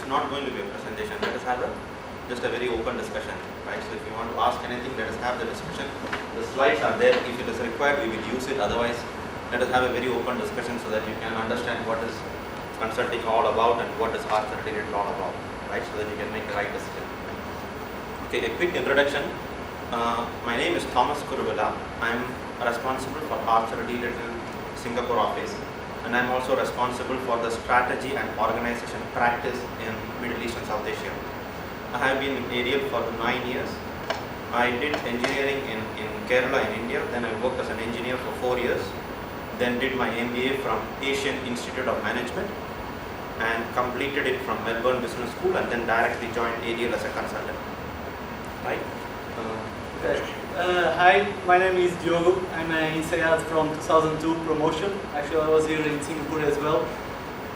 not going to be a presentation. Let us have just a very open discussion, right? So if you want to ask anything, let us have the discussion. The slides are there. If it is required, we will use it. Otherwise, let us have a very open discussion so that you can understand what is consulting all about and what is R30 all about, right? So that you can make the right decision. Okay, a quick introduction. My name is Thomas Kuruvilla. I am responsible for R30 Singapore office, and I am also responsible for the strategy and organization practice in Middle East and South Asia. I have been in ADL for 9 years. I did engineering in Kerala in India, then I worked as an engineer for 4 years, then did my MBA from Asian Institute of Management and completed it from Melbourne Business School, and then directly joined ADL as a consultant. Right? Hi, my name is Diogo. I'm an INSEAD from 2002 promotion. Actually, I was here in Singapore as well.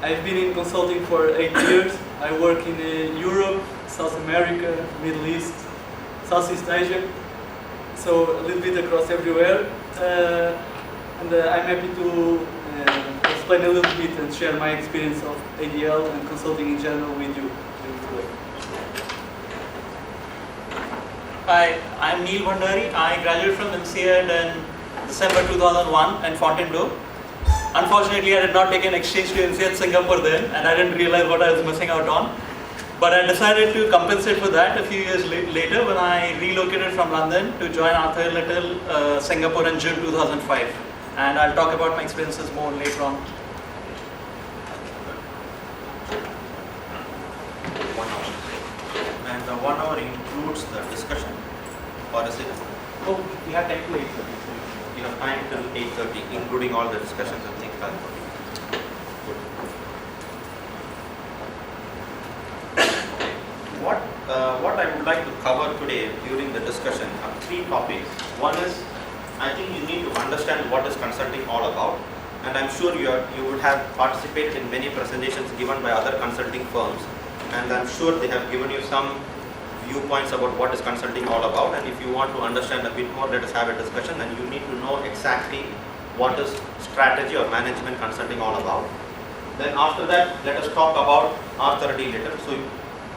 I've been in consulting for 8 years. I work in Europe, South America, Middle East, Southeast Asia, so a little bit across everywhere. And I'm happy to explain a little bit and share my experience of ADL and consulting in general with you today. Hi, I'm Neil Bhandari. I graduated from INSEAD in December 2001 in Fontainebleau. Unfortunately, I did not take an exchange to INSEAD Singapore then, and I didn't realize what I was missing out on. But I decided to compensate for that a few years later when I relocated from London to join Arthur Little Singapore in June 2005. And I'll talk about my experiences more later on. 1 hour. And the 1 hour includes the discussion, or is it? Oh, we have time till 8:30. You have time till 8:30, including all the discussions and things like that. Good. What I would like to cover today during the discussion are 3 topics. One is, I think you need to understand what is consulting all about, and I'm sure you would have participated in many presentations given by other consulting firms, and I'm sure they have given you some viewpoints about what is consulting all about. And if you want to understand a bit more, let us have a discussion, and you need to know exactly what is strategy or management consulting all about. Then after that, let us talk about R30 later. So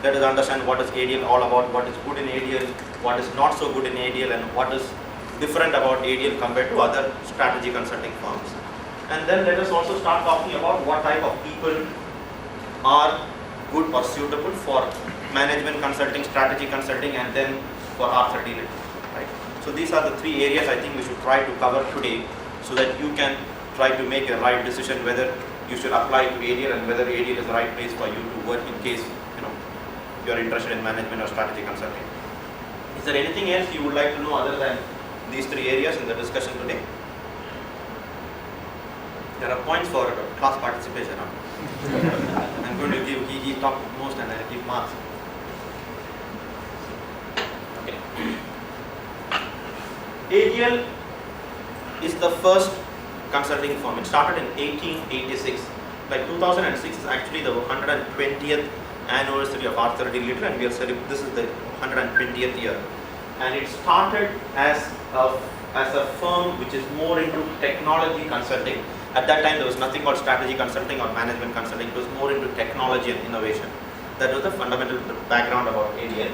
let us understand what is ADL all about, what is good in ADL, what is not so good in ADL, and what is different about ADL compared to other strategy consulting firms. And then let us also start talking about what type of people are good or suitable for management consulting, strategy consulting, and then for R30 little, right? So these are the 3 areas I think we should try to cover today, so that you can try to make a right decision whether you should apply to ADL and whether ADL is the right place for you to work in case you are interested in management or strategy consulting. Is there anything else you would like to know other than these 3 areas in the discussion today? There are points for class participation. I'm going to give, he talked most and I'll give marks. Okay. ADL is the first consulting firm. It started in 1886. Like 2006 is actually the 120th anniversary of R30 Little, and this is the 120th year. And it started as a firm which is more into technology consulting. At that time, there was nothing called strategy consulting or management consulting. It was more into technology and innovation. That was the fundamental background about ADL.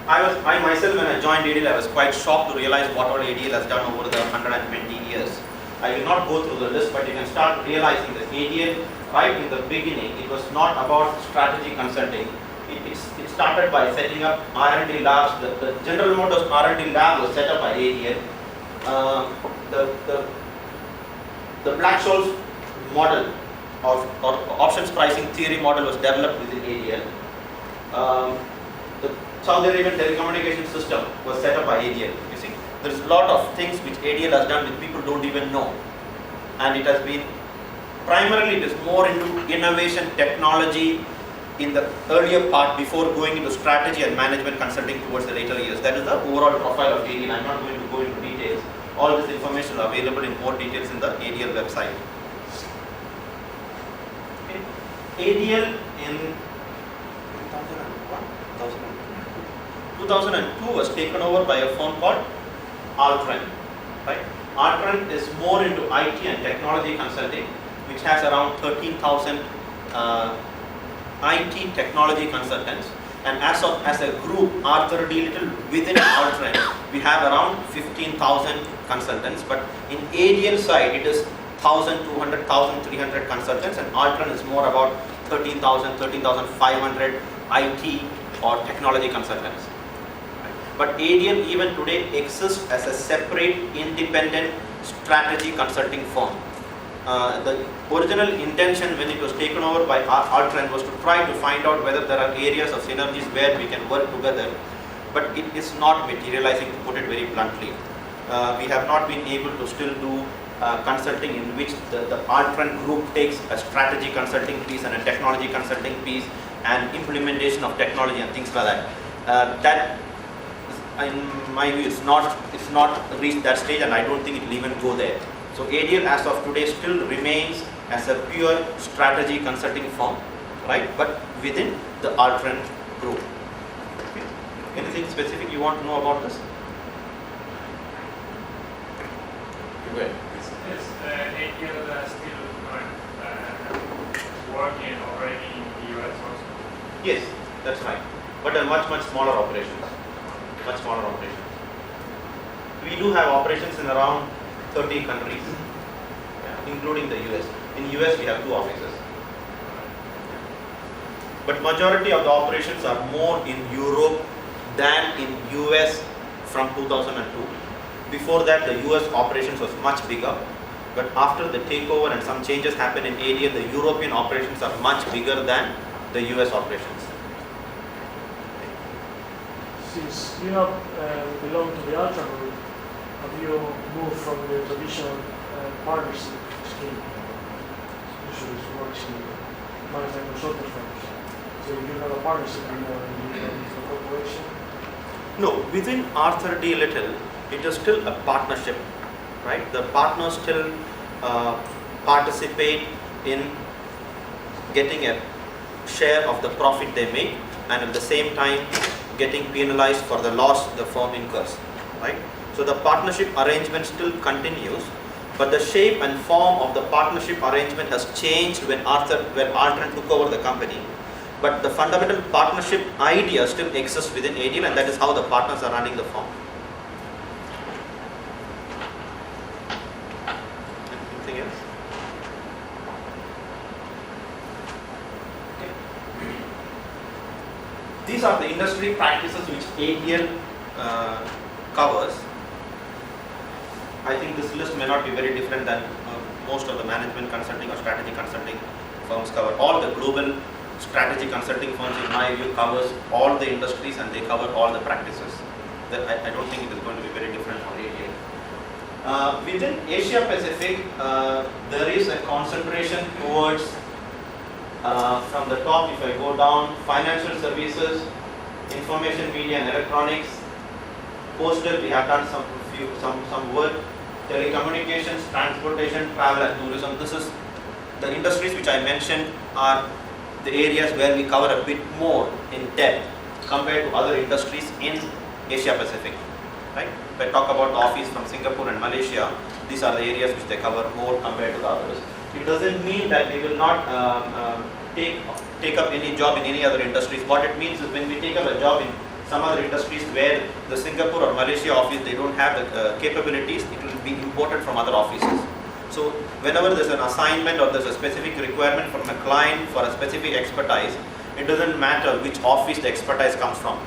I myself, when I joined ADL, I was quite shocked to realize what all ADL has done over the 120 years. I will not go through the list, but you can start realizing that ADL, right in the beginning, it was not about strategy consulting. It started by setting up R&D labs. The General Motors R&D lab was set up by ADL. The Black-Scholes model or options pricing theory model was developed within ADL. The Saudi Arabian telecommunication system was set up by ADL. You see, there's a lot of things which ADL has done which people don't even know, and it has been primarily, it is more into innovation, technology in the earlier part before going into strategy and management consulting towards the later years. That is the overall profile of ADL. I'm not going to go into details. All this information is available in more details in the ADL website. Okay. ADL in 2002 was taken over by a firm called Altran. Right? Altran is more into IT and technology consulting, which has around 13,000 IT technology consultants, and as a group, Arthur D. Little within Altran, we have around 15,000 consultants, but in ADL side it is 1,200, 1,300 consultants, and Altran is more about 13,000, 13,500 IT or technology consultants. But ADL even today exists as a separate independent strategy consulting firm. The original intention when it was taken over by Altran was to try to find out whether there are areas of synergies where we can work together, but it is not materializing, to put it very bluntly. We have not been able to still do consulting in which the Altran group takes a strategy consulting piece and a technology consulting piece and implementation of technology and things like that. That, in my view, it's not reached that stage, and I don't think it will even go there. So ADL as of today still remains as a pure strategy consulting firm, right? But within the Altran group. Okay. Anything specific you want to know about this? Go ahead. Is ADL still working already in the US also? Yes, that's right. But a much smaller operations. Much smaller operations. We do have operations in around 30 countries, including the US. In US we have 2 offices. But majority of the operations are more in Europe than in US from 2002. Before that the US operations was much bigger. But after the takeover and some changes happened in ADL, the European operations are much bigger than the US operations. Since you have belong to the Ultra Group, have you moved from the traditional partnership scheme? Usually it works in management consulting firms. So you have a partnership in the corporation? No, within Arthur D. Little, it is still a partnership, right? The partners still participate in getting a share of the profit they make, and at the same time getting penalized for the loss the firm incurs, right? So the partnership arrangement still continues, but the shape and form of the partnership arrangement has changed when Altran took over the company. But the fundamental partnership idea still exists within ADL, and that is how the partners are running the firm. Anything else? Okay. These are the industry practices which ADL covers. I think this list may not be very different than most of the management consulting or strategy consulting firms cover. All the global strategy consulting firms, in my view, covers all the industries and they cover all the practices. I don't think it is going to be very different for ADL. Within Asia Pacific, there is a concentration towards, from the top, if I go down, financial services, information media and electronics, postal, we have done some work, telecommunications, transportation, travel and tourism. This is the industries which I mentioned are the areas where we cover a bit more in depth compared to other industries in Asia Pacific, right? If I talk about the office from Singapore and Malaysia, these are the areas which they cover more compared to the others. It doesn't mean that we will not take up any job in any other industries. What it means is when we take up a job in some other industries where the Singapore or Malaysia office, they don't have the capabilities, it will be imported from other offices. So whenever there's an assignment or there's a specific requirement from a client for a specific expertise, it doesn't matter which office the expertise comes from.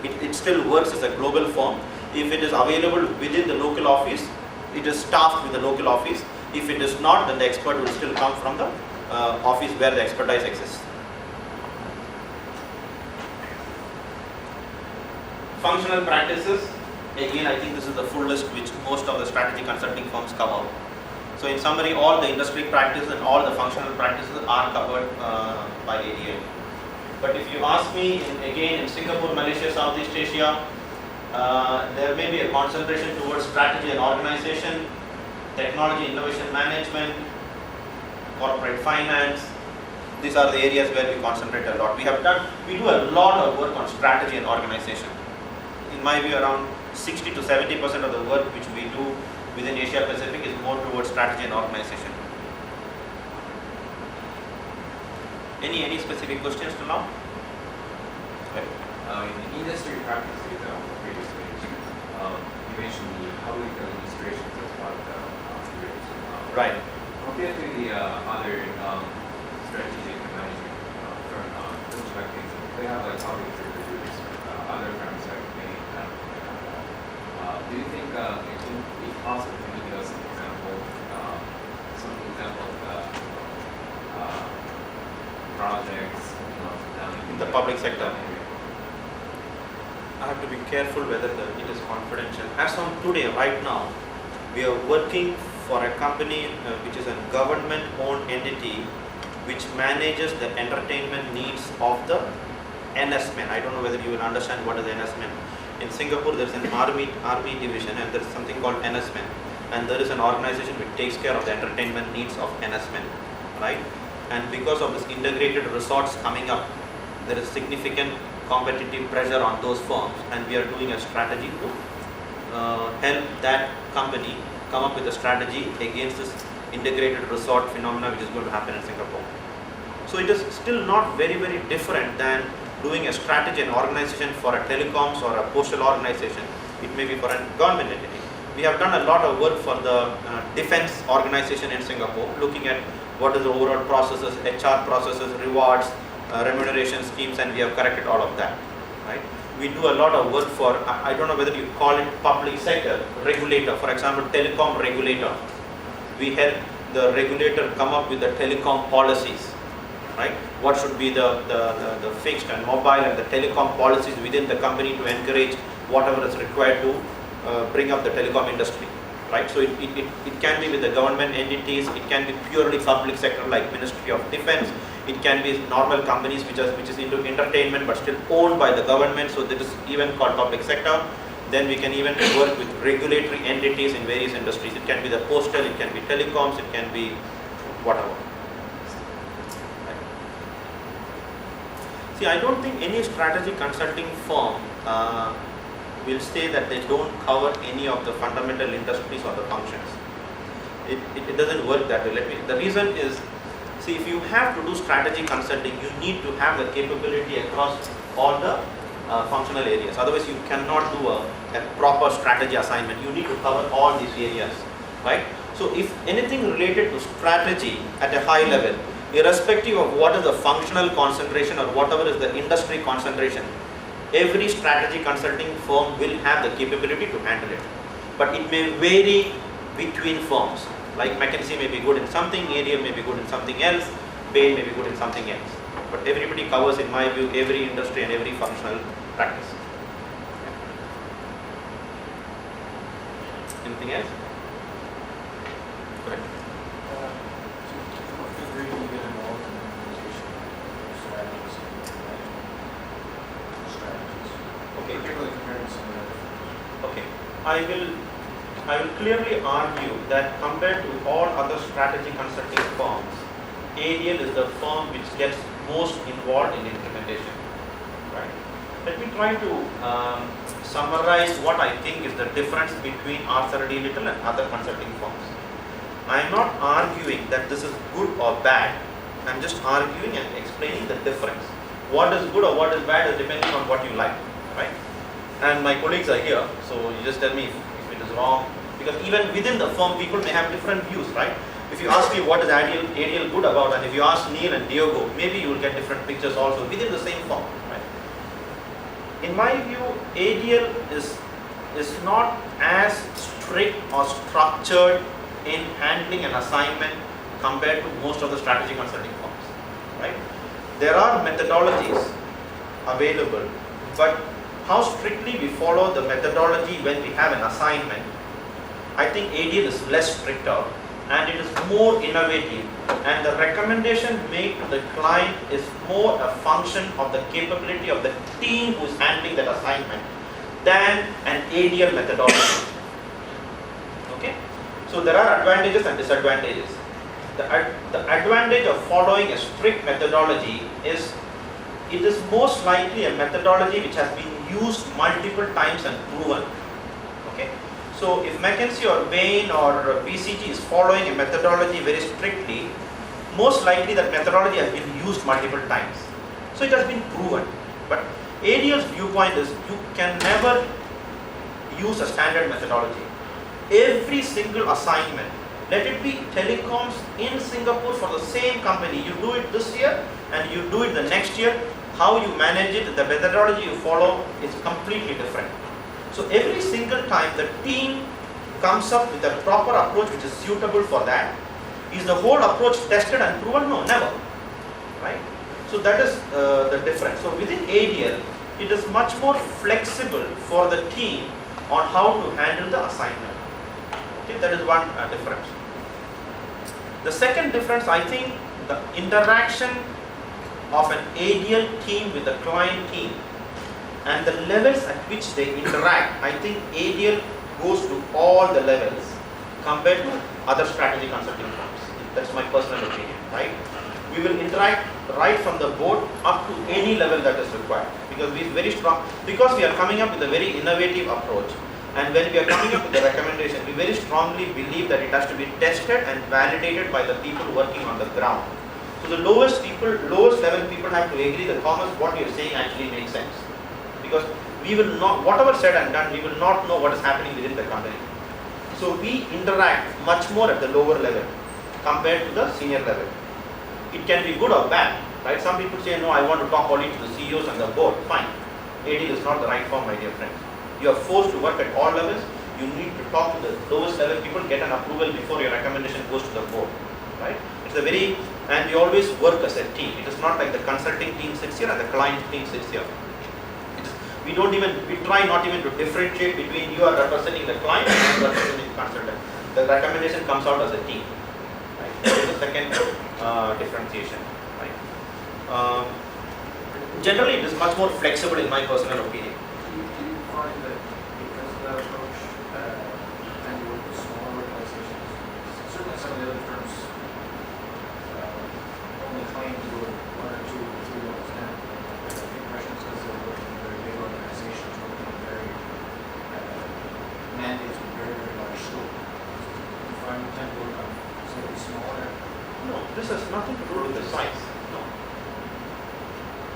It still works as a global firm. If it is available within the local office, it is staffed with the local office. If it is not, then the expert will still come from the office where the expertise exists. Functional practices, again I think this is the full list which most of the strategy consulting firms cover. So in summary, all the industry practices and all the functional practices are covered by ADL. But if you ask me, again in Singapore, Malaysia, Southeast Asia, there may be a concentration towards strategy and organization, technology, innovation management, corporate finance. These are the areas where we concentrate a lot. We do a lot of work on strategy and organization. In my view, around 60 to 70% of the work which we do within Asia Pacific is more towards strategy and organization. Any specific questions till now? In industry practices, previously, you mentioned the public administrations as part of the careers. Right. Compared to the other strategic management firm, those like things, they have like public secretaries, other firms like many do you think it would be possible to give us an example, some example of projects done In the public sector? I have to be careful whether it is confidential. As on today, right now, we are working for a company which is a government-owned entity which manages the entertainment needs of the NS-men. I don't know whether you will understand what is NS-men. In Singapore, there is an army division, and there is something called NS-men, and there is an organization which takes care of the entertainment needs of NS-men, right? And because of this integrated resorts coming up, there is significant competitive pressure on those firms, and we are doing a strategy to help that company come up with a strategy against this integrated resort phenomena which is going to happen in Singapore. So it is still not very different than doing a strategy and organization for a telecoms or a postal organization. It may be for a government entity. We have done a lot of work for the defense organization in Singapore, looking at what is the overall processes, HR processes, rewards, remuneration schemes, and we have corrected all of that, right? We do a lot of work for, I don't know whether you call it public sector, regulator, for example, telecom regulator. We help the regulator come up with the telecom policies, right? What should be the fixed and mobile and the telecom policies within the company to encourage whatever is required to bring up the telecom industry, right? So it can be with the government entities, it can be purely public sector like Ministry of Defense, it can be normal companies which is into entertainment but still owned by the government, so that is even called public sector. Then we can even work with regulatory entities in various industries. It can be the postal, it can be telecoms, it can be whatever. Right. See, I don't think any strategy consulting firm will say that they don't cover any of the fundamental industries or the functions. It doesn't work that way. The reason is, see, if you have to do strategy consulting, you need to have the capability across all the functional areas. Otherwise, you cannot do a proper strategy assignment. You need to cover all these areas, right? So, if anything related to strategy at a high level, irrespective of what is the functional concentration or whatever is the industry concentration, every strategy consulting firm will have the capability to handle it. But it may vary between firms. Like McKinsey may be good in something, ADL may be good in something else, Bain may be good in something else. But everybody covers, in my view, every industry and every functional practice. Anything else? Correct. Okay. Okay. I will clearly argue that compared to all other strategy consulting firms, ADL is the firm which gets most involved in implementation. Right? Let me try to summarize what I think is the difference between Arthur D. Little and other consulting firms. I am not arguing that this is good or bad. I am just arguing and explaining the difference. What is good or what is bad is depending on what you like. Right? And my colleagues are here, so you just tell me if it is wrong. Because even within the firm, people may have different views, right? If you ask me what is ADL good about, and if you ask Neil and Diogo, maybe you will get different pictures also within the same firm, right? In my view, ADL is not as strict or structured in handling an assignment compared to most of the strategy consulting firms, right? There are methodologies available, but how strictly we follow the methodology when we have an assignment, I think ADL is less stricter and it is more innovative, and the recommendation made to the client is more a function of the capability of the team who is handling that assignment than an ADL methodology. Okay? So there are advantages and disadvantages. The advantage of following a strict methodology is it is most likely a methodology which has been used multiple times and proven. Okay? So if McKinsey or Bain or BCG is following a methodology very strictly, most likely that methodology has been used multiple times. So it has been proven. But ADL's viewpoint is you can never use a standard methodology. Every single assignment, let it be telecoms in Singapore for the same company, you do it this year and you do it the next year, how you manage it, the methodology you follow is completely different. So every single time the team comes up with a proper approach which is suitable for that, is the whole approach tested and proven? No, never. Right? So that is the difference. So within ADL, it is much more flexible for the team on how to handle the assignment. Okay, that is one difference. The second difference, I think, the interaction of an ADL team with the client team and the levels at which they interact. I think ADL goes to all the levels compared to other strategy consulting firms. That's my personal opinion, right? We will interact right from the board up to any level that is required, because we are very strong, because we are coming up with a very innovative approach, and when we are coming up with a recommendation, we very strongly believe that it has to be tested and validated by the people working on the ground. So the lowest level people have to agree that Thomas, what you are saying actually makes sense, because we will not, whatever said and done, we will not know what is happening within the company. So we interact much more at the lower level compared to the senior level. It can be good or bad, right? Some people say, no, I want to talk only to the CEOs and the board. Fine. AD is not the right form, my dear friends. You are forced to work at all levels. You need to talk to the lowest level people, get an approval before your recommendation goes to the board, right? It's a very, and we always work as a team. It is not like the consulting team sits here and the client team sits here. We try not even to differentiate between you are representing the client and you are representing the consultant. The recommendation comes out as a team. Right? That is the second differentiation. Right? Generally, it is much more flexible in my personal opinion. Do you find that because of that approach, and you work with smaller organizations, certainly some of the other firms only claim to go 1 or 2 or 3 levels down. I think the impression is because they're working in very big organizations, working in very mandates with very, very large scope. Do you find you tend to work on slightly smaller? No, this has nothing to do with the size.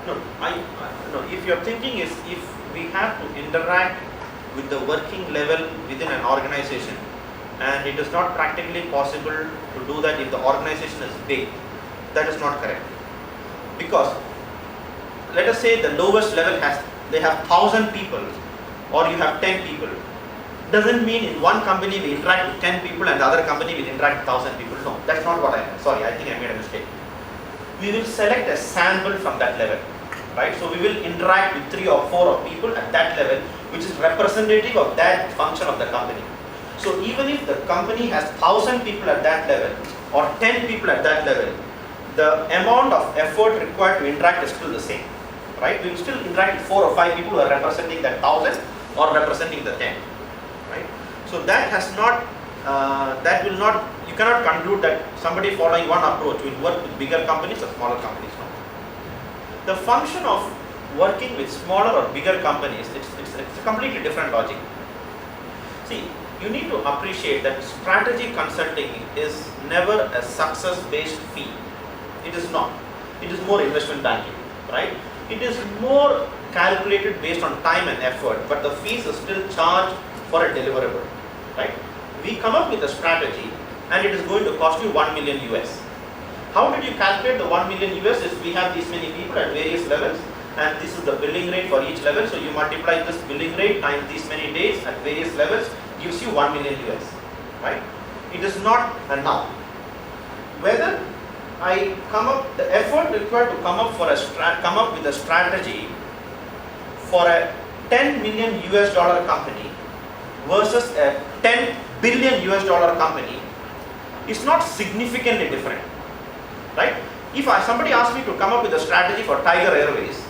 No, if your thinking is if we have to interact with the working level within an organization and it is not practically possible to do that if the organization is big, that is not correct. Because let us say the lowest level they have 1,000 people or you have 10 people. Doesn't mean in one company we interact with 10 people and the other company we interact with 1,000 people. No, that's not what I meant. Sorry, I think I made a mistake. We will select a sample from that level. Right? So we will interact with 3 or 4 of people at that level, which is representative of that function of the company. So even if the company has 1,000 people at that level or 10 people at that level, the amount of effort required to interact is still the same. Right? We will still interact with 4 or 5 people who are representing that 1,000 or representing the 10. Right? So that has not, you cannot conclude that somebody following one approach will work with bigger companies or smaller companies. No. The function of working with smaller or bigger companies, it's a completely different logic. See, you need to appreciate that strategy consulting is never a success-based fee. It is not. It is more investment banking, right? It is more calculated based on time and effort, but the fees are still charged for a deliverable, right? We come up with a strategy and it is going to cost you 1 million US. How did you calculate the 1 million US? Is we have these many people at various levels and this is the billing rate for each level. So you multiply this billing rate times these many days at various levels gives you 1 million US, right? It is not a now. Whether I the effort required to come up with a strategy for a 10 million US dollar company versus a 10 billion US dollar company is not significantly different. Right? If somebody asked me to come up with a strategy for Tiger Airways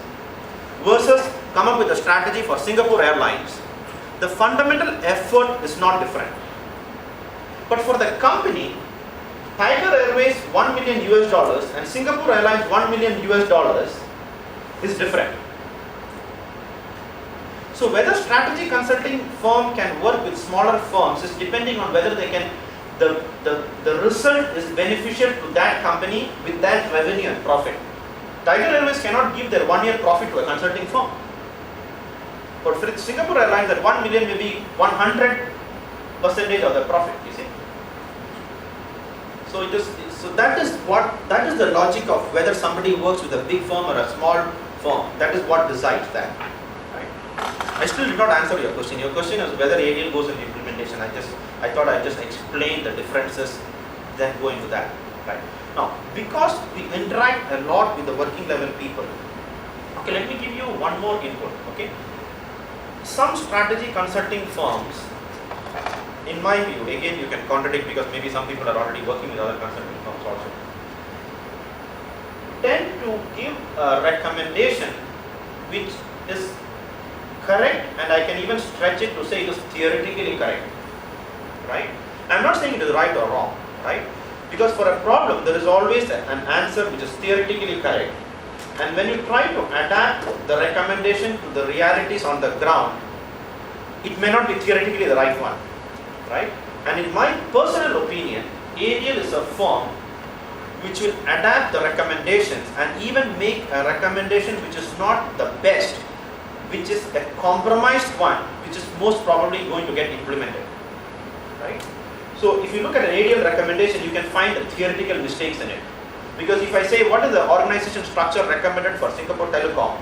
versus come up with a strategy for Singapore Airlines, the fundamental effort is not different. But for the company, Tiger Airways 1 million US dollars and Singapore Airlines 1 million US dollars is different. So whether strategy consulting firm can work with smaller firms is depending on whether they can the result is beneficial to that company with that revenue and profit. Tiger Airways cannot give their 1 year profit to a consulting firm. But for Singapore Airlines, that 1 million may be 100% of the profit, you see. So that is the logic of whether somebody works with a big firm or a small firm. That is what decides that. Right? I still did not answer your question. Your question is whether ADL goes into implementation. I thought I'd just explain the differences, then go into that. Right? Now, because we interact a lot with the working level people, okay, let me give you one more input. Okay, some strategy consulting firms, in my view, again you can contradict because maybe some people are already working with other consulting firms also, tend to give a recommendation which is correct, and I can even stretch it to say it is theoretically correct. Right? I am not saying it is right or wrong. Right? Because for a problem there is always an answer which is theoretically correct, and when you try to adapt the recommendation to the realities on the ground, it may not be theoretically the right one. Right? And in my personal opinion, ADL is a firm which will adapt the recommendations and even make a recommendation which is not the best, which is a compromised one, which is most probably going to get implemented. Right? So if you look at an ADL recommendation, you can find the theoretical mistakes in it. Because if I say what is the organization structure recommended for Singapore Telecom,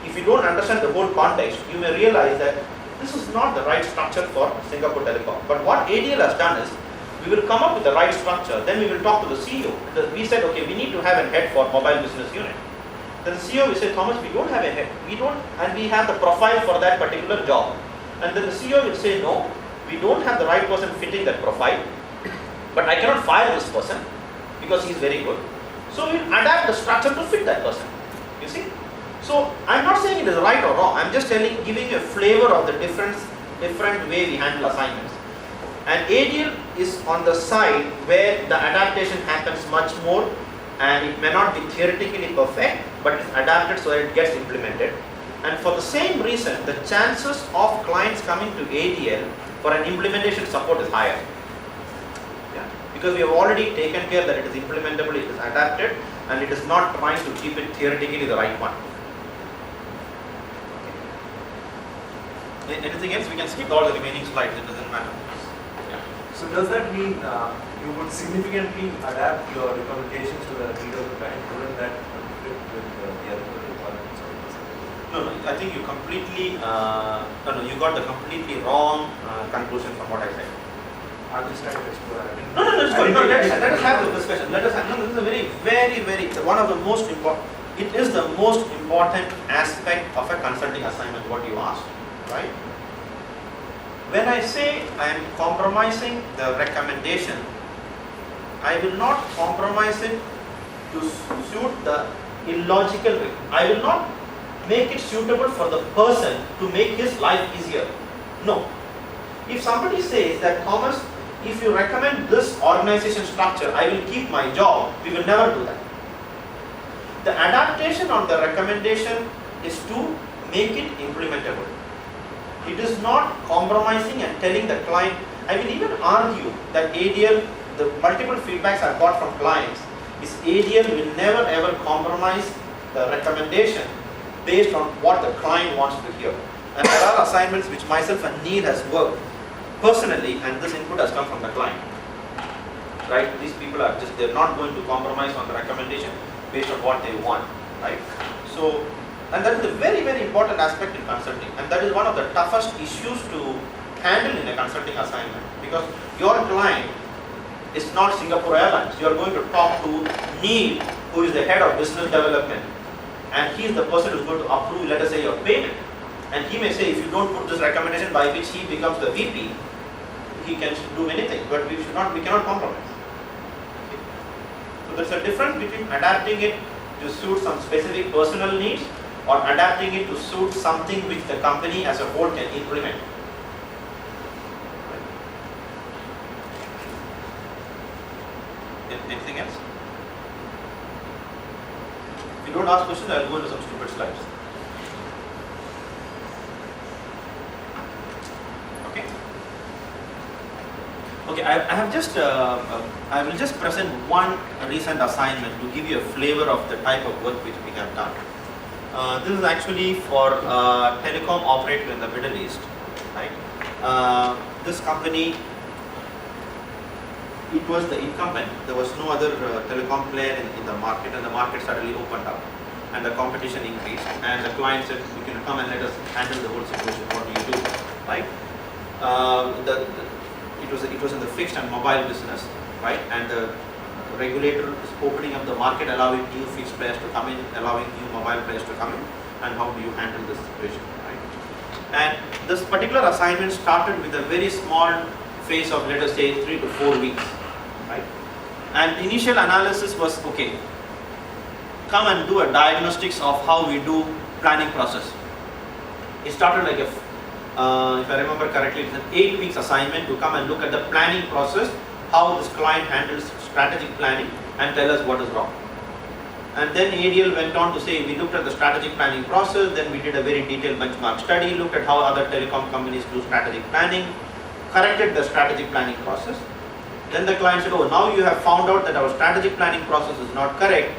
if you don't understand the whole context, you may realize that this is not the right structure for Singapore Telecom. But what ADL has done is, we will come up with the right structure, then we will talk to the CEO. Because we said, okay, we need to have a head for mobile business unit. Then the CEO will say, Thomas, we don't have a head. And we have the profile for that particular job. And then the CEO will say, no, we don't have the right person fitting that profile, but I cannot fire this person because he is very good. So we will adapt the structure to fit that person. You see? So I am not saying it is right or wrong. I am just giving you a flavor of the different way we handle assignments. And ADL is on the side where the adaptation happens much more, and it may not be theoretically perfect, but it's adapted so that it gets implemented. And for the same reason, the chances of clients coming to ADL for an implementation support is higher. Yeah. Because we have already taken care that it is implementable, it is adapted, and it is not trying to keep it theoretically the right one. Okay. Anything else? We can skip all the remaining slides, it doesn't matter. Yeah. So does that mean you would significantly adapt your recommendations to the need of the client, wouldn't that conflict with the other requirements? No, I think you completely, you got the completely wrong conclusion from what I said. I'm just trying to explore. No, it's good. No, let us have the discussion. This is a very, one of the most important, it is the most important aspect of a consulting assignment, what you asked, right? When I say I am compromising the recommendation, I will not compromise it to suit the illogical way. I will not make it suitable for the person to make his life easier. No. If somebody says that, Thomas, if you recommend this organization structure, I will keep my job, we will never do that. The adaptation on the recommendation is to make it implementable. It is not compromising and telling the client. I will even argue that ADL, the multiple feedbacks I got from clients, is ADL will never ever compromise the recommendation based on what the client wants to hear. And there are assignments which myself and Neil has worked personally, and this input has come from the client. Right? These people are just, they're not going to compromise on the recommendation based on what they want. Right? So, and that is a very, very important aspect in consulting, and that is one of the toughest issues to handle in a consulting assignment, because your client is not Singapore Airlines. You are going to talk to Neil, who is the head of business development, and he is the person who is going to approve, let us say, your payment. And he may say, if you don't put this recommendation by which he becomes the VP, he can do anything, but we cannot compromise. Okay. So there's a difference between adapting it to suit some specific personal needs or adapting it to suit something which the company as a whole can implement. Anything else? If you don't ask questions, I will go into some stupid slides. Okay. Okay, I have just, I will just present one recent assignment to give you a flavor of the type of work which we have done. This is actually for a telecom operator in the Middle East, right? This company, it was the incumbent. There was no other telecom player in the market, and the market suddenly opened up and the competition increased, and the client said, you can come and let us handle the whole situation. What do you do, right? It was in the fixed and mobile business, right? And the regulator is opening up the market, allowing new fixed players to come in, allowing new mobile players to come in, and how do you handle this situation, right? And this particular assignment started with a very small phase of, let us say, 3 to 4 weeks, right? And the initial analysis was, okay, come and do a diagnostics of how we do planning process. It started like if I remember correctly, it's an 8 weeks assignment to come and look at the planning process, how this client handles strategic planning, and tell us what is wrong. And then ADL went on to say, we looked at the strategic planning process, then we did a very detailed benchmark study, looked at how other telecom companies do strategic planning, corrected the strategic planning process. Then the client said, oh, now you have found out that our strategic planning process is not correct.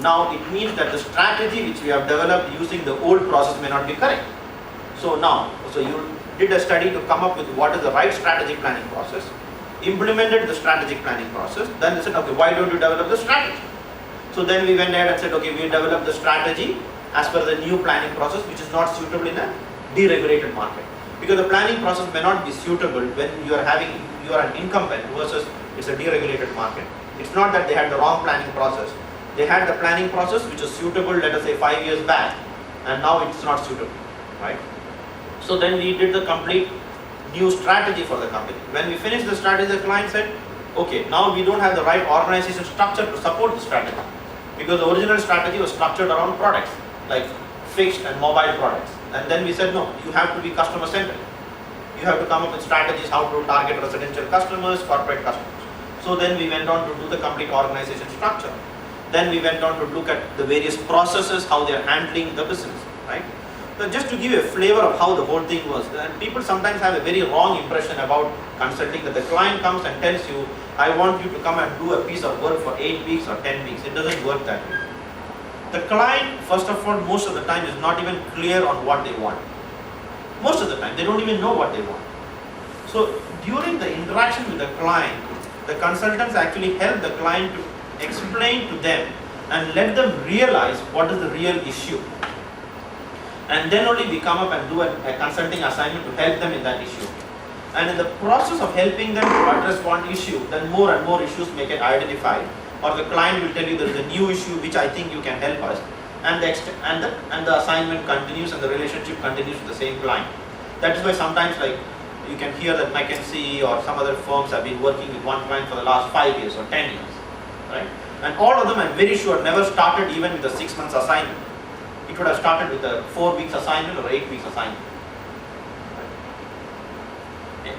Now it means that the strategy which we have developed using the old process may not be correct. So you did a study to come up with what is the right strategic planning process, implemented the strategic planning process, then they said, okay, why don't you develop the strategy? So then we went ahead and said, okay, we developed the strategy as per the new planning process, which is not suitable in a deregulated market. Because the planning process may not be suitable when you are an incumbent versus it's a deregulated market. It's not that they had the wrong planning process. They had the planning process which is suitable, let us say 5 years back, and now it's not suitable, right? So then we did the complete new strategy for the company. When we finished the strategy, the client said, okay, now we don't have the right organization structure to support the strategy. Because the original strategy was structured around products, like fixed and mobile products. And then we said, no, you have to be customer centered. You have to come up with strategies how to target residential customers, corporate customers. So then we went on to do the complete organization structure. Then we went on to look at the various processes, how they are handling the business, right? So just to give you a flavor of how the whole thing was, and people sometimes have a very wrong impression about consulting, that the client comes and tells you, I want you to come and do a piece of work for 8 weeks or 10 weeks. It doesn't work that way. The client, first of all, most of the time is not even clear on what they want. Most of the time, they don't even know what they want. So during the interaction with the client, the consultants actually help the client to explain to them and let them realize what is the real issue. And then only we come up and do a consulting assignment to help them in that issue. And in the process of helping them to address one issue, then more and more issues may get identified, or the client will tell you there is a new issue which I think you can help us, and the assignment continues and the relationship continues with the same client. That is why sometimes, like, you can hear that McKinsey or some other firms have been working with one client for the last 5 years or 10 years, right? And all of them, I'm very sure, never started even with a 6 months assignment. It would have started with a 4 weeks assignment or 8 weeks assignment.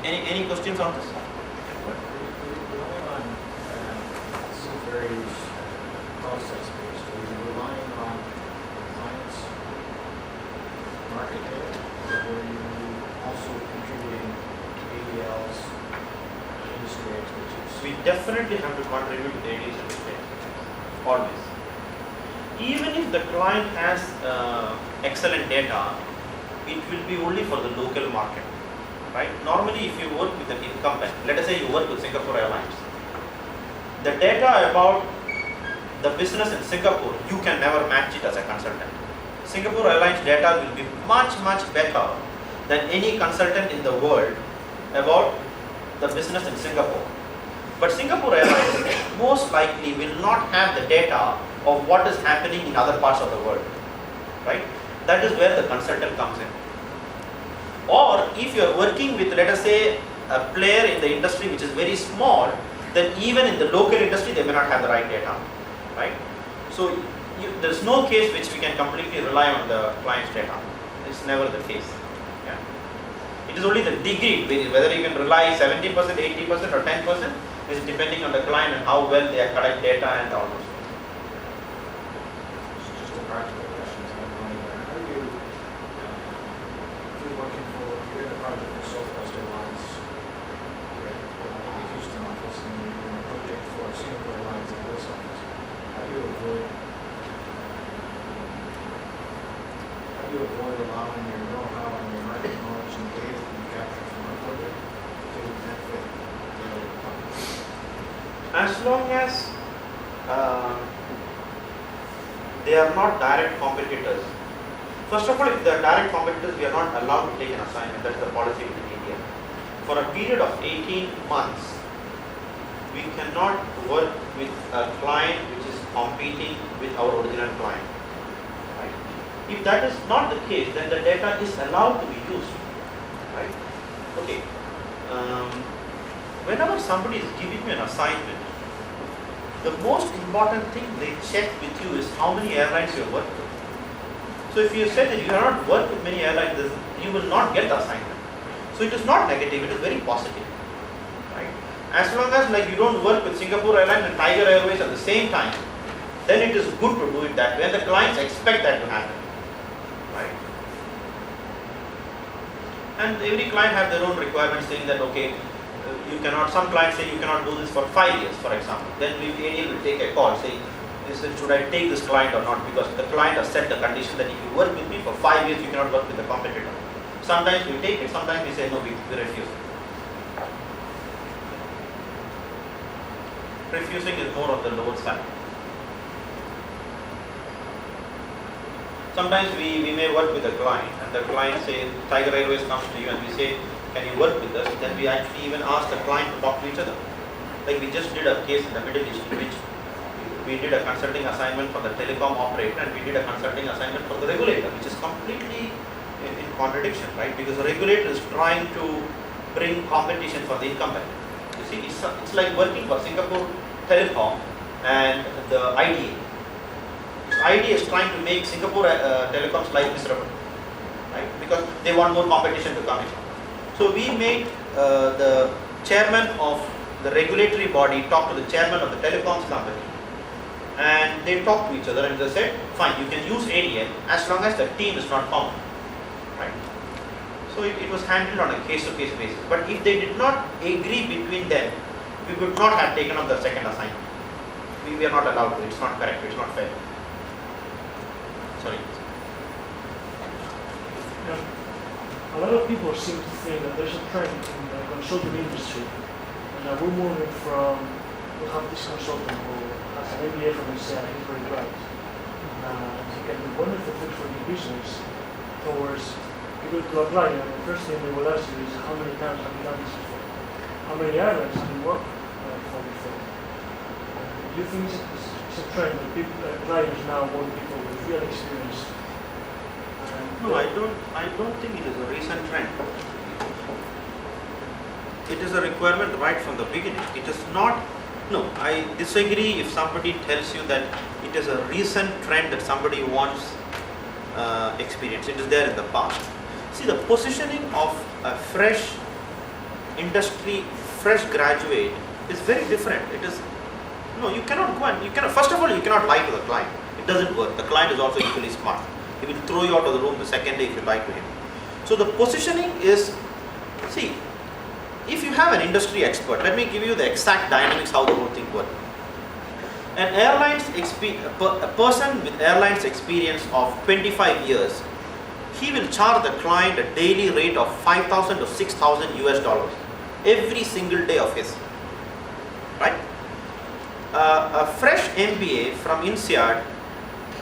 Any questions on this? Relying on some very process-based, are you relying on clients' market data, or are you also contributing to ADL's industry expertise? We definitely have to contribute to the ADL's industry, always. Even if the client has excellent data, it will be only for the local market, right? Normally, if you work with an incumbent, let us say you work with Singapore Airlines, the data about the business in Singapore, you can never match it as a consultant. Singapore Airlines data will be much, much better than any consultant in the world about the business in Singapore. But Singapore Airlines most likely will not have the data of what is happening in other parts of the world, right? That is where the consultant comes in. Or if you are working with, let us say, a player in the industry which is very small, then even in the local industry they may not have the right data, right? So there is no case which we can completely rely on the client's data. It's never the case. Yeah? It is only the degree, whether you can rely 70%, 80% or 10% is depending on the client and how well they collect data and all those. Just a practical question, so I'm wondering, how do you, if you're in a project for Southwest Airlines, right, if and you're doing a project for Singapore Airlines and post office, how do you avoid allowing your know-how and your market knowledge and data to be captured from one project to benefit the other companies? As long as they are not direct competitors. First of all, if they are direct competitors, we are not allowed to take an assignment. That's the policy within India. For a period of 18 months, we cannot work with a client which is competing with our original client. Right? If that is not the case, then the data is allowed to be used. Right? Okay. Whenever somebody is giving you an assignment, the most important thing they check with you is how many airlines you have worked with. So if you say that you have not worked with many airlines, you will not get the assignment. So it is not negative, it is very positive. Right? As long as like you don't work with Singapore Airlines and Tiger Airways at the same time, then it is good to do it that way, and the clients expect that to happen. Right? And every client has their own requirements saying that okay, you cannot, some clients say you cannot do this for 5 years, for example. Then the ADL will take a call saying, should I take this client or not? Because the client has set the condition that if you work with me for 5 years, you cannot work with the competitor. Sometimes we take it, sometimes we say no, we refuse. Refusing is more on the lower side. Sometimes we may work with a client and the client says, Tiger Airways comes to you and we say, can you work with us? Then we actually even ask the client to talk to each other. Like we just did a case in the Middle East in which we did a consulting assignment for the telecom operator and we did a consulting assignment for the regulator, which is completely in contradiction, right? Because the regulator is trying to bring competition for the incumbent. You see, it's like working for Singapore Telecom and the IDA. IDA is trying to make Singapore telecoms life miserable, right? Because they want more competition to come in. So we made the chairman of the regulatory body talk to the chairman of the telecoms company, and they talked to each other and they said, fine, you can use ADN as long as the team is not common, right? So it was handled on a case-to-case basis. But if they did not agree between them, we would not have taken up the second assignment. We are not allowed to. It's not correct. It's not fair. Sorry. Yeah. A lot of people seem to think that there's a trend in the consulting industry, and that we're moving from, we have this consultant who has an MBA from INSEAD, he's very bright, he can do wonderful things for your business, towards you go to a client, and the first thing they will ask you is how many times have you done this before? How many airlines have you worked for before? Do you think it's a trend that people, clients now want people with real experience? No, I don't think it is a recent trend. It is a requirement right from the beginning. It is not, no, I disagree if somebody tells you that it is a recent trend that somebody wants experience. It is there in the past. See, the positioning of a fresh industry, fresh graduate is very different. It is, no, you cannot go and, you cannot, first of all, you cannot lie to the client. It doesn't work. The client is also equally smart. He will throw you out of the room the second day if you lie to him. So the positioning is, see, if you have an industry expert, let me give you the exact dynamics how the whole thing works. An a person with airlines experience of 25 years, he will charge the client a daily rate of 5,000 to 6,000 US dollars every single day of his, right? A fresh MBA from INSEAD,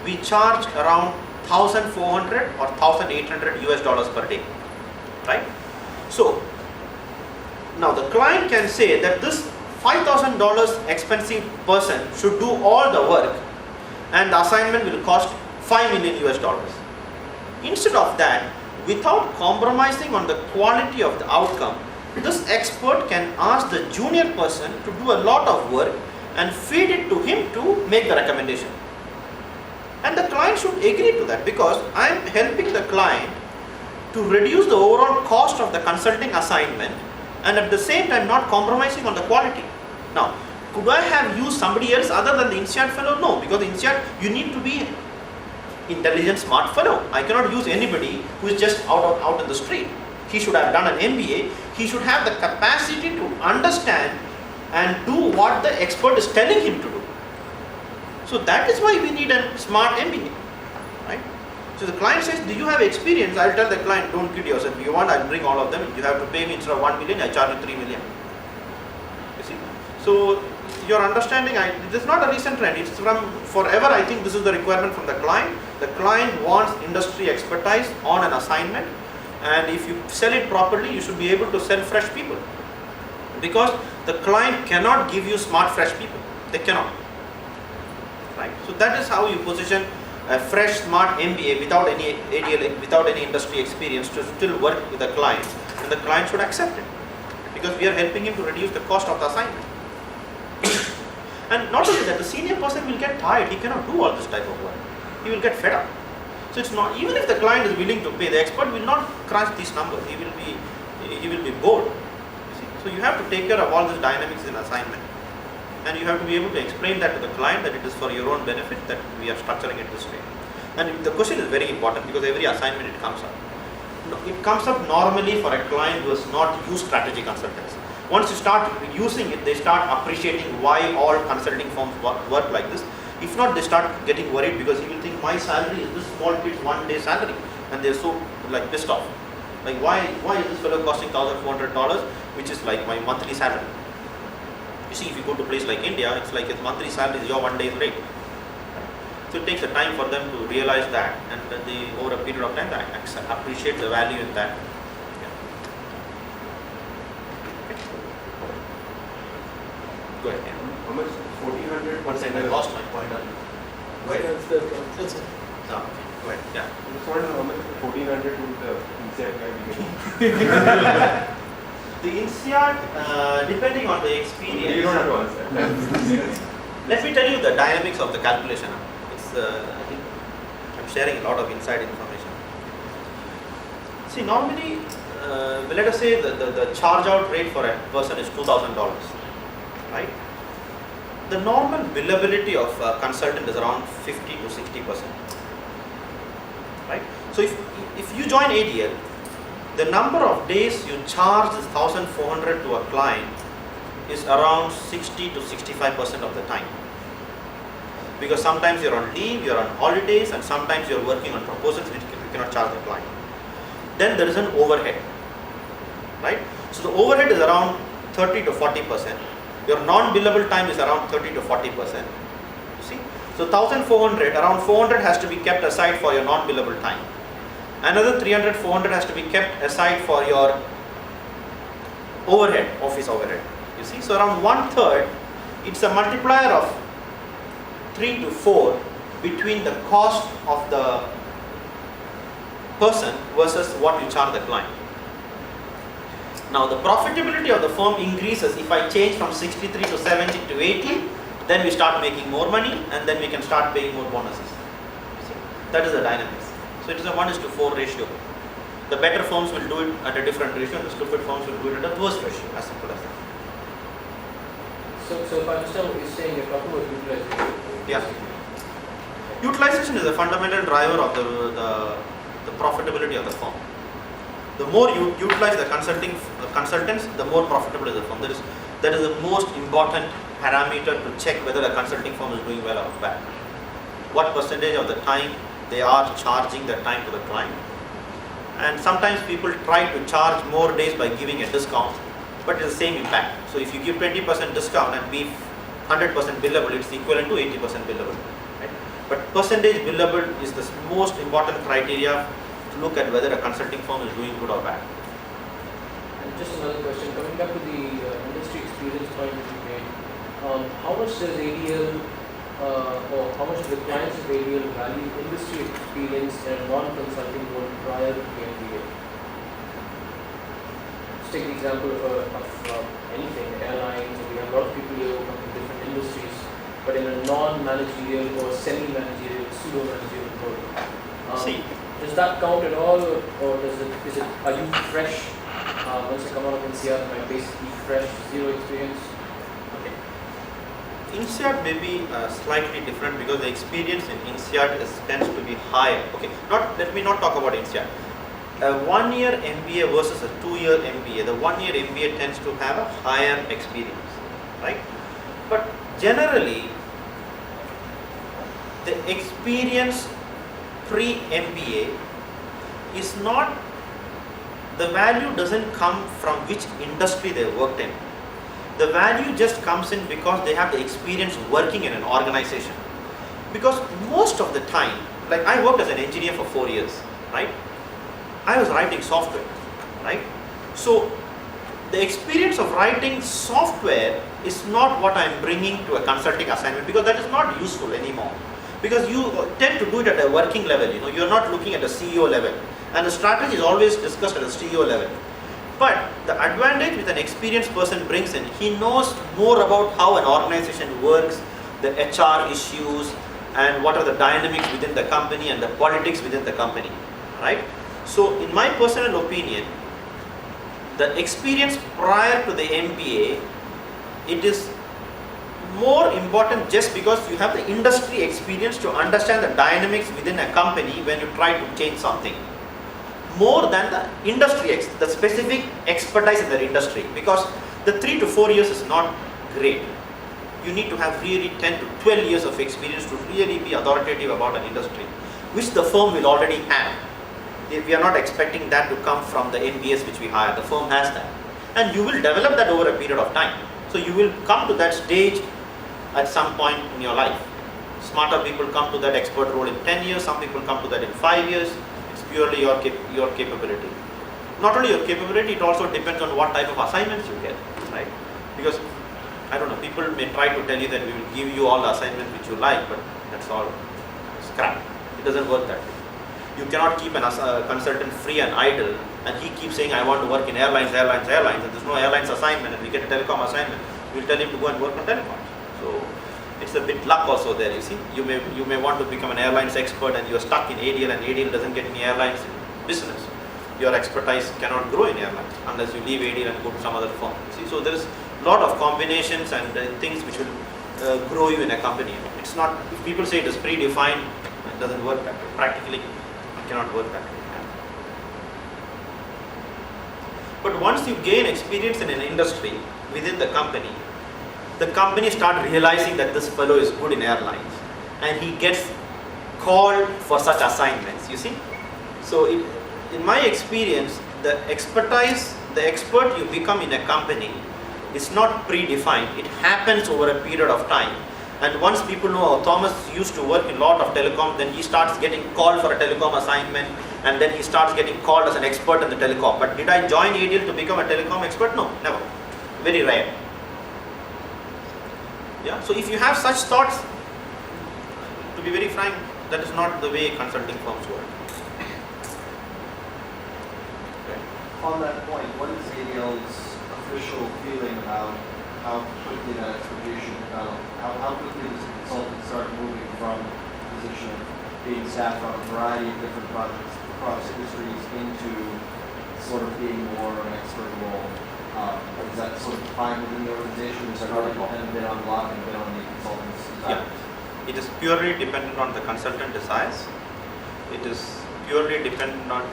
we charge around 1,400 or 1,800 US dollars per day, right? So now the client can say that this $5,000 expensive person should do all the work and the assignment will cost 5 million US dollars. Instead of that, without compromising on the quality of the outcome, this expert can ask the junior person to do a lot of work and feed it to him to make the recommendation. And the client should agree to that, because I am helping the client to reduce the overall cost of the consulting assignment and at the same time not compromising on the quality. Now, could I have used somebody else other than the INSEAD fellow? No, because INSEAD, you need to be intelligent, smart fellow. I cannot use anybody who is just out in the street. He should have done an MBA. He should have the capacity to understand and do what the expert is telling him to do. So that is why we need a smart MBA, right? So the client says, do you have experience? I'll tell the client, don't kid yourself. If you want, I'll bring all of them. You have to pay me instead of 1 million, I charge you 3 million. You see? So your understanding, this is not a recent trend. It's from forever. I think this is the requirement from the client. The client wants industry expertise on an assignment, and if you sell it properly, you should be able to sell fresh people, because the client cannot give you smart fresh people. They cannot, right? So that is how you position a fresh smart MBA without any ADL, without any industry experience, to still work with the client, and the client should accept it, because we are helping him to reduce the cost of the assignment. And not only that, the senior person will get tired. He cannot do all this type of work. He will get fed up. So it's not, even if the client is willing to pay, the expert will not crunch these numbers. He will be bored. You see? So you have to take care of all these dynamics in assignment, and you have to be able to explain that to the client, that it is for your own benefit that we are structuring it this way. And the question is very important, because every assignment it comes up. It comes up normally for a client who has not used strategy consultants. Once you start using it, they start appreciating why all consulting firms work like this. If not, they start getting worried, because he will think, my salary is this small kid's 1 day salary, and they're so like pissed off. Like, why is this fellow costing $1,400, which is like my monthly salary? You see, if you go to a place like India, it's like his monthly salary is your 1 day's rate. So it takes a time for them to realize that, and then they, over a period of time, they appreciate the value in that. Go ahead. How much? 1400? One second, I lost my point. Go ahead. That's it. No, go ahead. Yeah. I just want to know how much 1400 would the INSEAD guy be getting? The INSEAD, depending on the experience. You don't have to answer. Let me tell you the dynamics of the calculation. It's, I think I'm sharing a lot of inside information. See, normally, let us say the charge out rate for a person is $2,000. Right? The normal billability of a consultant is around 50 to 60%. Right? So if you join ADL, the number of days you charge this 1,400 to a client is around 60 to 65% of the time. Because sometimes you're on leave, you're on holidays, and sometimes you're working on proposals which you cannot charge the client. Then there is an overhead. Right? So the overhead is around 30 to 40%. Your non-billable time is around 30 to 40%. You see? So 1,400, around 400 has to be kept aside for your non-billable time. Another 300, 400 has to be kept aside for your overhead, office overhead. You see? So around 1/3, it's a multiplier of 3 to 4 between the cost of the person versus what you charge the client. Now the profitability of the firm increases if I change from 63 to 70 to 80, then we start making more money, and then we can start paying more bonuses. See? That is the dynamics. So it is a 1:4 ratio. The better firms will do it at a different ratio, and the stupid firms will do it at a worse ratio, as simple as that. So if I understand what you're saying, you're talking about utilization. Yeah. Utilization is a fundamental driver of the profitability of the firm. The more you utilize the consultants, the more profitable is the firm. That is the most important parameter to check whether a consulting firm is doing well or bad. What percentage of the time they are charging the time to the client. And sometimes people try to charge more days by giving a discount, but it's the same impact. So if you give 20% discount and be 100% billable, it's equivalent to 80% billable. Right? But percentage billable is the most important criteria to look at whether a consulting firm is doing good or bad. And just another question, coming back to the industry experience point that you made, how much does ADL or how much of the clients of ADL value industry experience and non-consulting work prior to the MBA? Let's take the example of anything, airlines, or we have a lot of people here who come from different industries, but in a non-managerial or semi-managerial, pseudo-managerial role. See, does that count at all, or are you fresh? Once I come out of INSEAD, am I basically fresh, zero experience? INSEAD may be slightly different because the experience in INSEAD tends to be higher. Okay, let me not talk about INSEAD. A 1-year MBA versus a 2-year MBA. The 1-year MBA tends to have a higher experience, right? But generally, the experience pre-MBA is not, the value doesn't come from which industry they worked in. The value just comes in because they have the experience working in an organization. Because most of the time, like I worked as an engineer for 4 years, right? I was writing software, right? So the experience of writing software is not what I'm bringing to a consulting assignment, because that is not useful anymore. Because you tend to do it at a working level, you're not looking at a CEO level. And the strategy is always discussed at a CEO level. But the advantage with an experienced person brings in, he knows more about how an organization works, the HR issues, and what are the dynamics within the company and the politics within the company, right? So in my personal opinion, the experience prior to the MBA, it is more important just because you have the industry experience to understand the dynamics within a company when you try to change something, more than the industry, the specific expertise in the industry, because the 3 to 4 years is not great. You need to have really 10 to 12 years of experience to really be authoritative about an industry, which the firm will already have. We are not expecting that to come from the MBAs which we hire. The firm has that. And you will develop that over a period of time. So you will come to that stage at some point in your life. Smarter people come to that expert role in 10 years, some people come to that in 5 years. It's purely your capability. Not only your capability, it also depends on what type of assignments you get, right? Because, I don't know, people may try to tell you that we will give you all the assignments which you like, but that's all scrap. It doesn't work that way. You cannot keep a consultant free and idle, and he keeps saying, I want to work in airlines, and there's no airlines assignment, and we get a telecom assignment. We'll tell him to go and work on telecoms. So it's a bit luck also there, you see. You may want to become an airlines expert and you're stuck in ADL, and ADL doesn't get any airlines business. Your expertise cannot grow in airlines unless you leave ADL and go to some other firm. See, so there is a lot of combinations and things which will grow you in a company. It's not, if people say it is predefined, it doesn't work that way. Practically, it cannot work that way. But once you gain experience in an industry within the company start realizing that this fellow is good in airlines, and he gets called for such assignments, you see. So in my experience, the expert you become in a company is not predefined. It happens over a period of time. And once people know, Thomas used to work in a lot of telecom, then he starts getting called for a telecom assignment, and then he starts getting called as an expert in the telecom. But did I join ADL to become a telecom expert? No, never. Very rare. Yeah. So if you have such thoughts, to be very frank, that is not the way consulting firms work. On that point, what is ADL's official feeling about how quickly that expertise should develop? How quickly does a consultant start moving from the position of being staffed on a variety of different projects across industries into sort of being more of an expert role? Is that sort of defined within the organization? Is that already dependent on luck and been on the consultant's desires? Yeah. It is purely dependent on the consultant desires. It is purely dependent on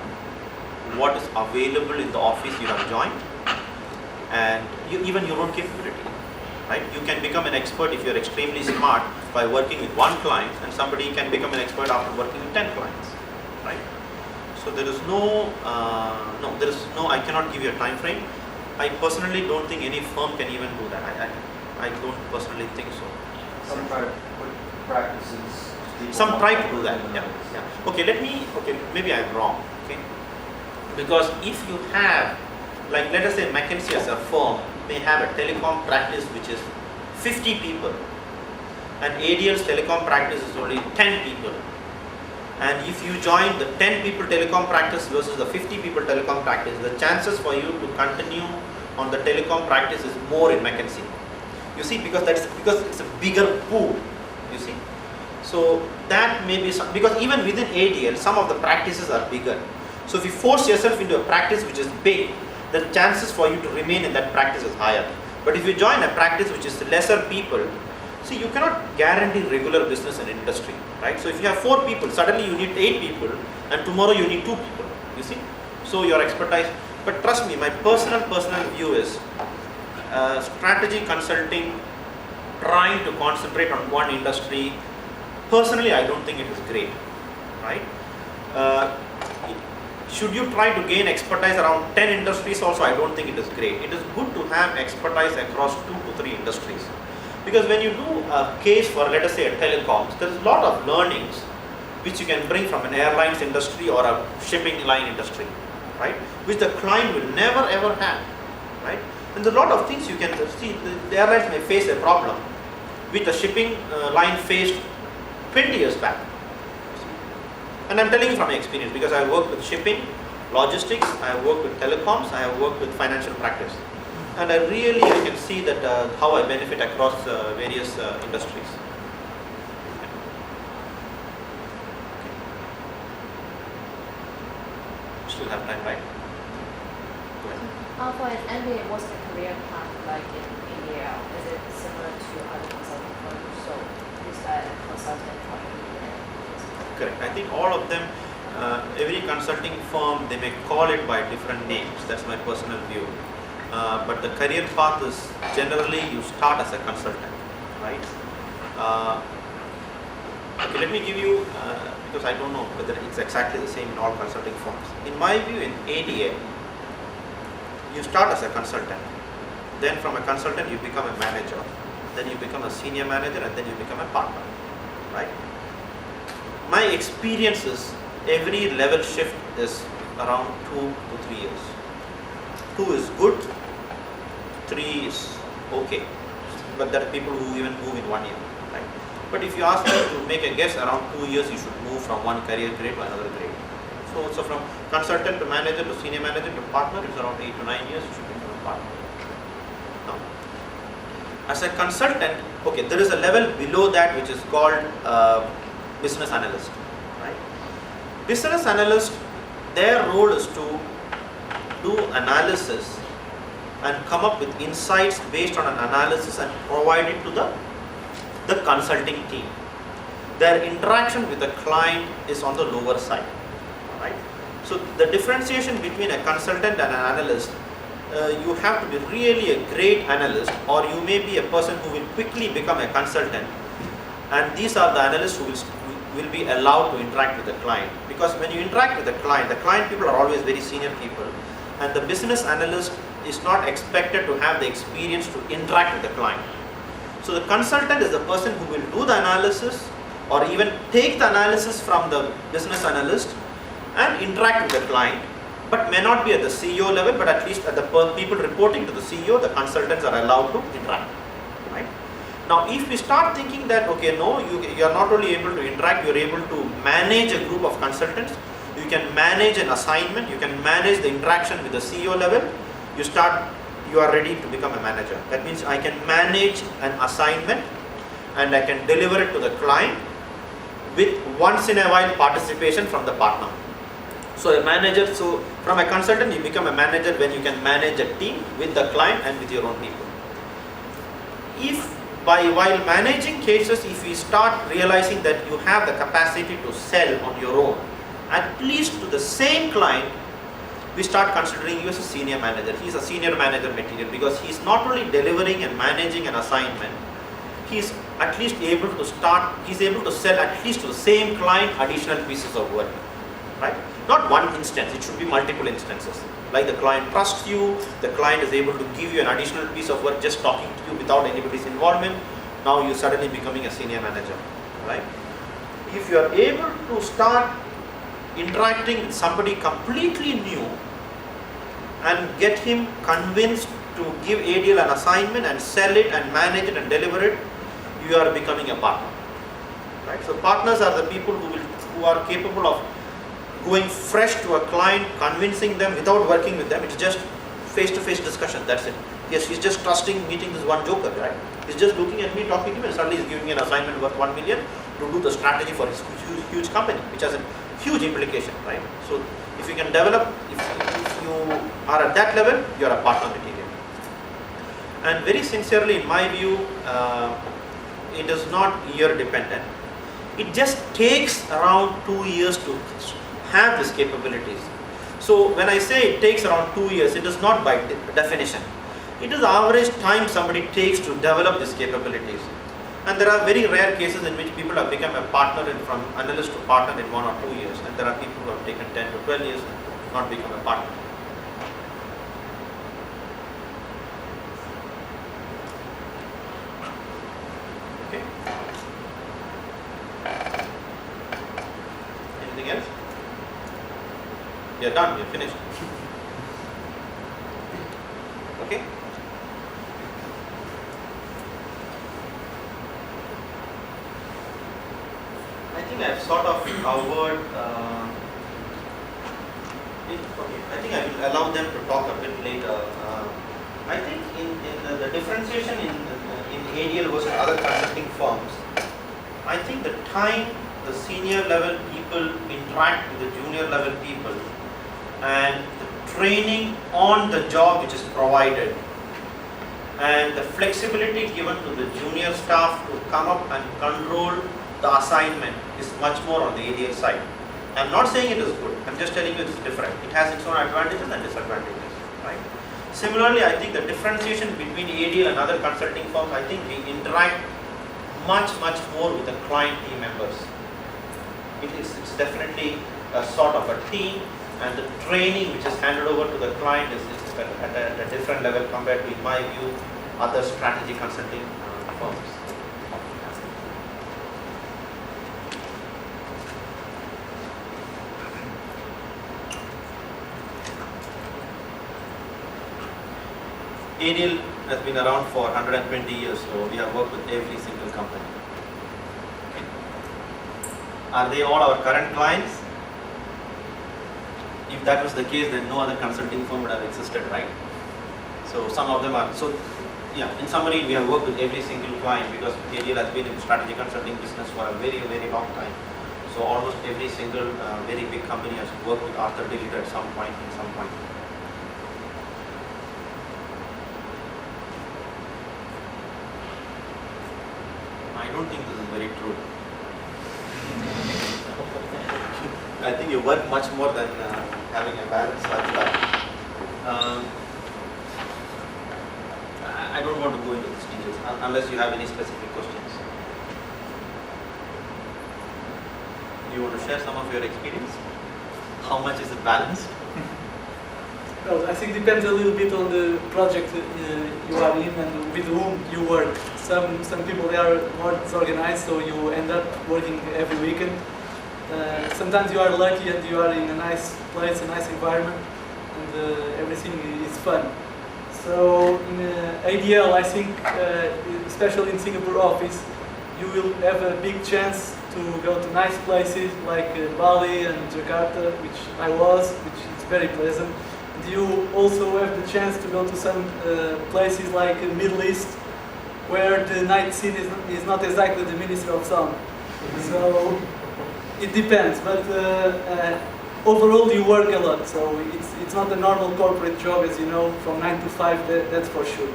what is available in the office you have joined, and even your own capability. Right? You can become an expert if you're extremely smart by working with one client, and somebody can become an expert after working with 10 clients. Right? So there is I cannot give you a time frame. I personally don't think any firm can even do that. I don't personally think so. Some try to put practices. Some try to do that. Yeah. Okay, maybe I'm wrong. Okay. Because if you have, like let us say McKinsey as a firm may have a telecom practice which is 50 people, and ADL's telecom practice is only 10 people. And if you join the 10 people telecom practice versus the 50 people telecom practice, the chances for you to continue on the telecom practice is more in McKinsey. You see, because it's a bigger pool. You see, so that may be because even within ADL, some of the practices are bigger. So if you force yourself into a practice which is big, the chances for you to remain in that practice is higher. But if you join a practice which is lesser people, see, you cannot guarantee regular business in industry, right? So if you have 4 people, suddenly you need 8 people, and tomorrow you need 2 people, you see? So your expertise, but trust me, my personal view is, strategy consulting, trying to concentrate on one industry, personally I don't think it is great, right? Should you try to gain expertise around 10 industries also, I don't think it is great. It is good to have expertise across 2 to 3 industries. Because when you do a case for, let us say, a telecoms, there is a lot of learnings which you can bring from an airlines industry or a shipping line industry, right? Which the client will never ever have, right? And there are a lot of things you can see. The airlines may face a problem which the shipping line faced 20 years back. And I'm telling you from my experience, because I work with shipping, logistics, I have worked with telecoms, I have worked with financial practice. And I can see that how I benefit across various industries. Still have time, right? Go ahead. For an MBA, what's the career path like in India? Is it similar to other consulting firms? So is that a consultant or MBA? Correct. I think all of them, every consulting firm, they may call it by different names. That's my personal view. But the career path is generally you start as a consultant, right? Okay, let me give you, because I don't know whether it's exactly the same in all consulting firms. In my view, in ADA, you start as a consultant. Then from a consultant, you become a manager. Then you become a senior manager, and then you become a partner, right? My experience is every level shift is around 2 to 3 years. 2 is good, 3 is okay. But there are people who even move in 1 year, right? But if you ask me to make a guess, around 2 years you should move from one career grade to another grade. So from consultant to manager to senior manager to partner, it's around 8 to 9 years you should become a partner. Now, as a consultant, okay, there is a level below that which is called business analyst, right? Business analyst, their role is to do analysis and come up with insights based on an analysis and provide it to the consulting team. Their interaction with the client is on the lower side, right? So the differentiation between a consultant and an analyst, you have to be really a great analyst, or you may be a person who will quickly become a consultant, and these are the analysts who will be allowed to interact with the client. Because when you interact with the client people are always very senior people, and the business analyst is not expected to have the experience to interact with the client. So the consultant is the person who will do the analysis or even take the analysis from the business analyst and interact with the client, but may not be at the CEO level, but at least at the people reporting to the CEO, the consultants are allowed to interact, right? Now, if we start thinking that, okay, no, you are not only able to interact, you are able to manage a group of consultants, you can manage an assignment, you can manage the interaction with the CEO level, you are ready to become a manager. That means I can manage an assignment and I can deliver it to the client with once in a while participation from the partner. So a manager, so from a consultant you become a manager when you can manage a team with the client and with your own people. While managing cases, if we start realizing that you have the capacity to sell on your own, at least to the same client, we start considering you as a senior manager. He is a senior manager material because he is not only delivering and managing an assignment, he is at least able to sell at least to the same client additional pieces of work, right? Not one instance, it should be multiple instances. Like the client trusts you, the client is able to give you an additional piece of work just talking to you without anybody's involvement. Now you're suddenly becoming a senior manager, right? If you are able to start interacting with somebody completely new and get him convinced to give ADL an assignment and sell it and manage it and deliver it, you are becoming a partner, right? So partners are the people who are capable of going fresh to a client, convincing them without working with them. It's just face-to-face discussion, that's it. Yes, he's just trusting, meeting this one joker, right? He's just looking at me, talking to me, and suddenly he's giving me an assignment worth 1 million to do the strategy for his huge company, which has a huge implication, right? So if you can develop, if you are at that level, you are a partner material. And very sincerely, in my view, it is not year dependent. It just takes around 2 years to have these capabilities. So when I say it takes around 2 years, it is not by definition. it is the average time somebody takes to develop these capabilities. And there are very rare cases in which people have become a partner from analyst to partner in 1 or 2 years, and there are people who have taken 10 to 12 years and not become a partner. Okay. Anything else? We are done, we are finished. Okay. I think I've sort of covered. I think I will allow them to talk a bit later. I think in the differentiation in ADL versus other consulting firms, I think the time the senior level people interact with the junior level people and the training on the job which is provided and the flexibility given to the junior staff to come up and control the assignment is much more on the ADL side. I'm not saying it is good, I'm just telling you it is different. It has its own advantages and disadvantages, right? Similarly, I think the differentiation between ADL and other consulting firms, I think we interact much more with the client team members. It's definitely a sort of a team, and the training which is handed over to the client is at a different level compared to, in my view, other strategy consulting firms. ADL has been around for 120 years, so we have worked with every single company. Okay. Are they all our current clients? If that was the case, then no other consulting firm would have existed, right? So some of them are, so yeah, in summary, we have worked with every single client because ADL has been in strategy consulting business for a very long time. So almost every single very big company has worked with Arthur Dillard at some point. I don't think this is very true. I think you work much more than having a balance like that. I don't want to go into these details unless you have any specific questions. You want to share some of your experience? How much is it balanced? Well, I think it depends a little bit on the project you are in and with whom you work. Some people they are more disorganized, so you end up working every weekend. Sometimes you are lucky and you are in a nice place, a nice environment, and everything is fun. So in ADL, I think, especially in Singapore office, you will have a big chance to go to nice places like Bali and Jakarta, which I was, which is very pleasant. And you also have the chance to go to some places like Middle East, where the night scene is not exactly the Minister of Sound. So it depends, but overall you work a lot, so it's not a normal corporate job, as you know, from 9 to 5, that's for sure.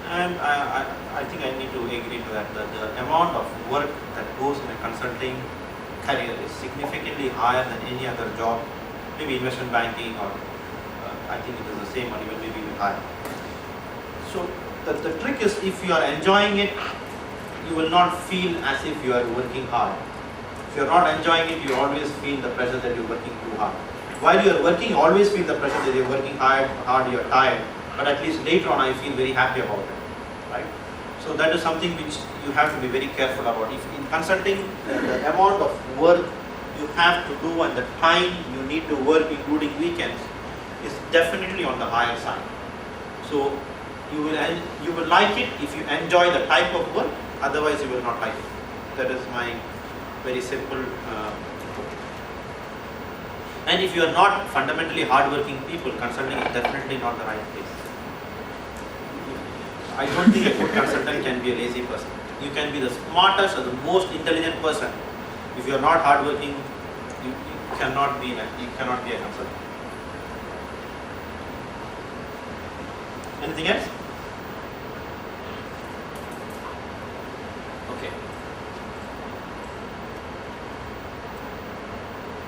And I think I need to agree to that, the amount of work that goes in a consulting career is significantly higher than any other job, maybe investment banking, or I think it is the same or even maybe even higher. So the trick is, if you are enjoying it, you will not feel as if you are working hard. If you are not enjoying it, you always feel the pressure that you are working too hard. While you are working, you always feel the pressure that you are working hard, you are tired, but at least later on I feel very happy about it, right? So that is something which you have to be very careful about. If in consulting, the amount of work you have to do and the time you need to work, including weekends, is definitely on the higher side. So you will like it if you enjoy the type of work, otherwise you will not like it. That is my very simple and if you are not fundamentally hardworking people, consulting is definitely not the right place. I don't think a good consultant can be a lazy person. You can be the smartest or the most intelligent person. If you are not hardworking, you cannot be a consultant. Anything else? Okay.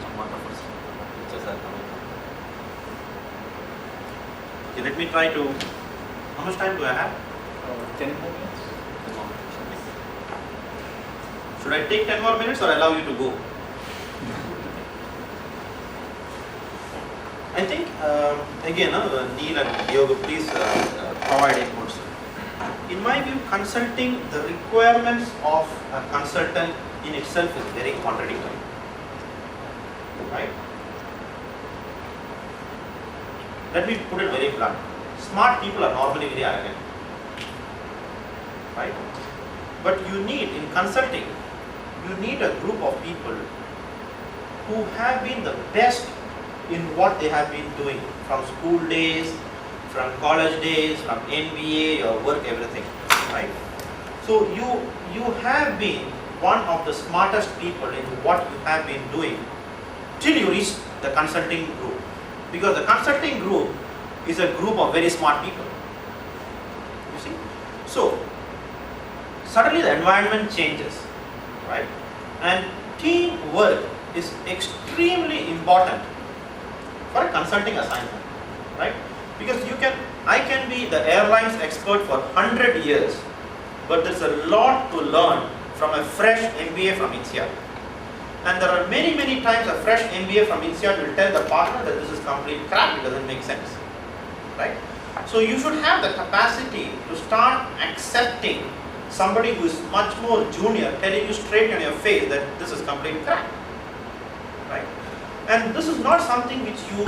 Some wonderful pictures are coming. Okay, let me try to. How much time do I have? 10 more minutes. 10 more minutes. Should I take 10 more minutes or allow you to go? I think again, Neil and Yoga, please provide inputs. In my view, consulting, the requirements of a consultant in itself is very contradictory. Right? Let me put it very blunt. Smart people are normally very arrogant. Right? But you need, in consulting, you need a group of people who have been the best in what they have been doing from school days, from college days, from MBA, your work, everything, right? So you have been one of the smartest people in what you have been doing till you reach the consulting group, because the consulting group is a group of very smart people. You see, so suddenly the environment changes, right? And teamwork is extremely important for a consulting assignment, right? Because I can be the airlines expert for 100 years, but there's a lot to learn from a fresh MBA from INSEAD. And there are many times a fresh MBA from INSEAD will tell the partner that this is complete crap, it doesn't make sense, right? So you should have the capacity to start accepting somebody who is much more junior telling you straight in your face that this is complete crap, right? And this is not something which you